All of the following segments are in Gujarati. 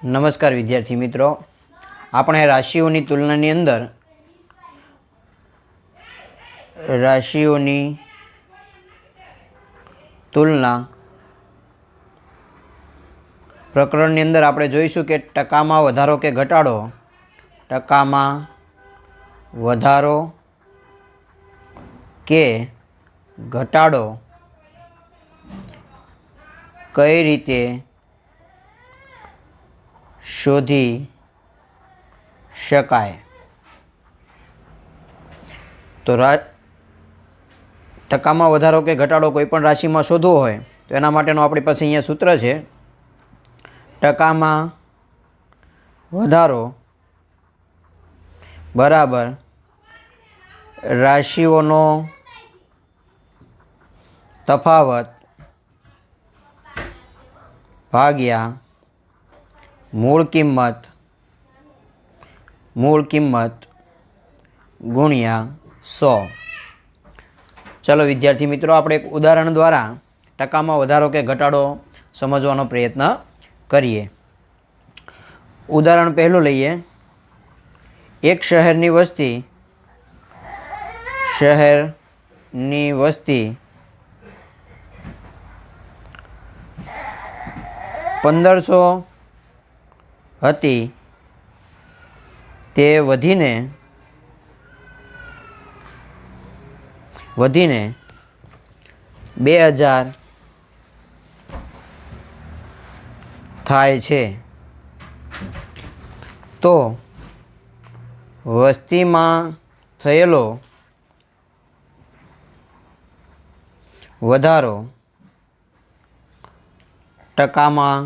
નમસ્કાર વિદ્યાર્થી મિત્રો, આપણે રાશિઓની તુલનાની અંદર રાશિઓની તુલના પ્રકરણની અંદર આપણે જોઈશું કે ટકામાં વધારો કે ઘટાડો, ટકામાં વધારો કે ઘટાડો કઈ રીતે શોધી શકાય। તો ટકામાં વધારો કે ઘટાડો કોઈ પણ રાશિમાં શોધવો હોય તો એના માટેનું આપણી પાસે અહીંયા સૂત્ર છે। ટકામાં વધારો બરાબર રાશિઓનો તફાવત ભાગ્યા મૂળ કિંમત ગુણ્યા 100। ચાલો વિદ્યાર્થી મિત્રો, આપણે એક ઉદાહરણ દ્વારા ટકામાં વધારો કે ઘટાડો સમજવાનો પ્રયત્ન કરીએ। ઉદાહરણ પહેલું લઈએ। એક શહેરની વસ્તી 1500 હતી, તે વધીને 2000 થાય છે। તો વસ્તીમાં થયેલો વધારો ટકામાં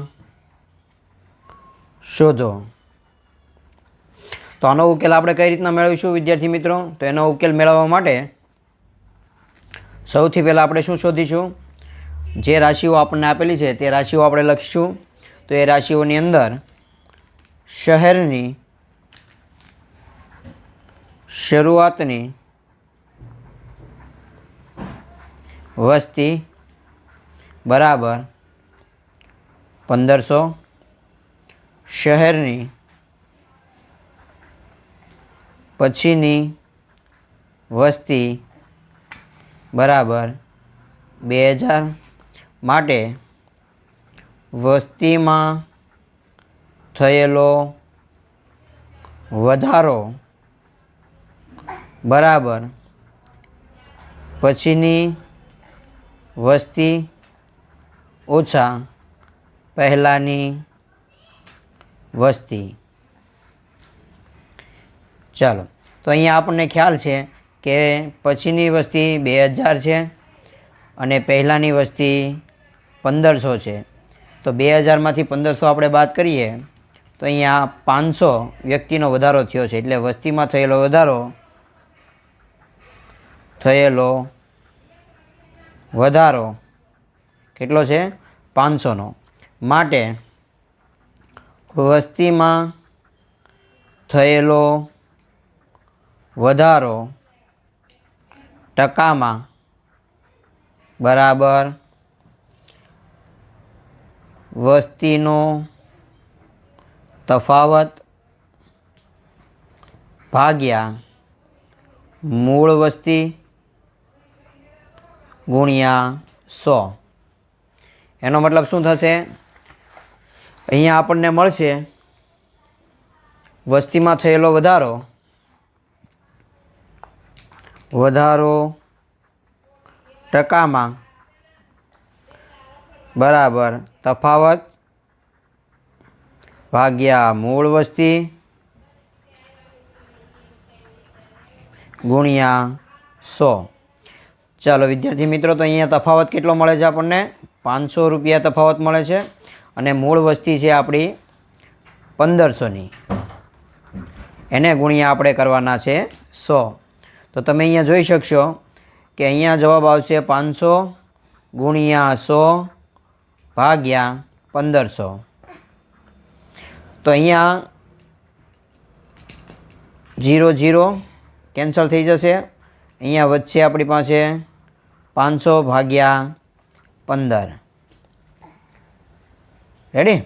શોધો। તો આનો ઉકેલ આપણે કઈ રીતના મેળવીશું વિદ્યાર્થી મિત્રો? તો એનો ઉકેલ મેળવવા માટે સૌથી પહેલાં આપણે શું શોધીશું? જે રાશિઓ આપણને આપેલી છે તે રાશિઓ આપણે લખીશું। તો એ રાશિઓની અંદર શહેરની શરૂઆતની વસ્તી બરાબર 1500, શહેરની પછીની વસ્તી બરાબર 2000 માટે વસ્તીમાં થયેલો વધારો બરાબર પછીની વસ્તી ઓછા પહેલાંની વસ્તી। ચાલો, તો અહીંયા આપણને ખ્યાલ છે કે પછીની વસ્તી 2000 છે અને પહેલાંની વસ્તી 1500 છે। તો 2000માંથી 1500 આપણે બાદ કરીએ તો અહીંયા 500 વ્યક્તિનો વધારો થયો છે। એટલે વસ્તીમાં થયેલો વધારો કેટલો છે? 500નો। માટે વસ્તીમાં થયેલો વધારો ટકામાં બરાબર વસ્તીનો તફાવત ભાગ્યા મૂળ વસ્તી ગુણ્યા 100। એનો મતલબ શું થશે? અહીંયા આપણને મળશે વસ્તીમાં થયેલો વધારો ટકામાં બરાબર તફાવત ભાગ્યા મૂળ વસ્તી ગુણ્યા 100। ચાલો વિદ્યાર્થી મિત્રો, તો અહીંયા તફાવત કેટલો મળે છે આપણને? 500 રૂપિયા તફાવત મળે છે અને મૂળ વસ્તી છે આપણી 1500ની, એને ગુણ્યા આપણે કરવાના છે 100। તો તમે અહીંયા જોઈ શકશો કે અહીંયા જવાબ આવશે 500 ગુણ્યા 100 ભાગ્યા 1500। તો અહીંયા 0 0 કેન્સલ થઈ જશે। અહીંયા વચ્ચે આપણી પાસે 500 ભાગ્યા 15। રેડી?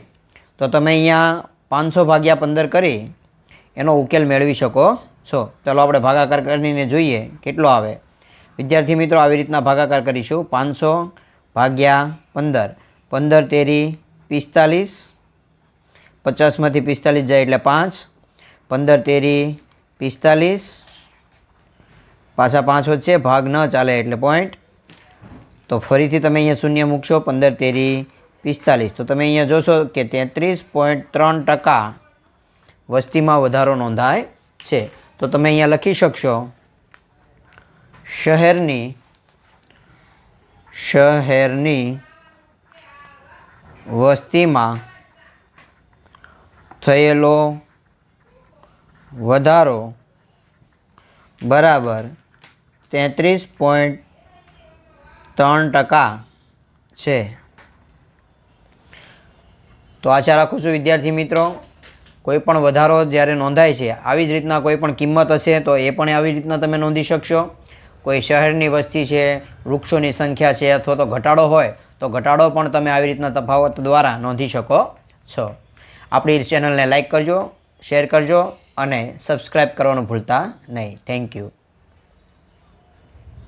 તો તમે અહીંયા 500 ભાગ્યા 15 કરી એનો ઉકેલ મેળવી શકો છો. ચાલો આપણે ભાગાકાર કરીને જોઈએ કેટલો આવે. વિદ્યાર્થી મિત્રો આવી રીતના ભાગાકાર કરીશું. 500 ભાગ્યા 15, 15 તેરી 45, 50માંથી 45 જાય એટલે 5, 15 તેરી 45, પાછા 5 વચ્ચે ભાગ ન ચાલે એટલે પોઈન્ટ. તો ફરીથી તમે અહીંયા શૂન્ય મૂકશો. 15 તેરી 45, તો તમે અહીંયા જોશો કે 33.3% વસ્તીમાં વધારો નોંધાય છે. તો તમે અહીંયા લખી શકશો શહેરની વસ્તીમાં થયેલો વધારો બરાબર 33.3% છે. તો આશા રાખું છું વિદ્યાર્થી મિત્રો કોઈ પણ વધારો જ્યારે નોંધાય છે આવી જ રીતના કોઈ પણ કિંમત હશે તો એ પણ આવી રીતના તમે નોંધી શકશો. કોઈ શહેરની વસ્તી છે, વૃક્ષોની સંખ્યા છે અથવા તો ઘટાડો હોય તો ઘટાડો પણ તમે આવી રીતના તફાવત દ્વારા નોંધી શકો છો. આપણી ચેનલને લાઈક કરજો, શેર કરજો અને સબસ્ક્રાઈબ કરવાનું ભૂલતા નહીં. Thank you.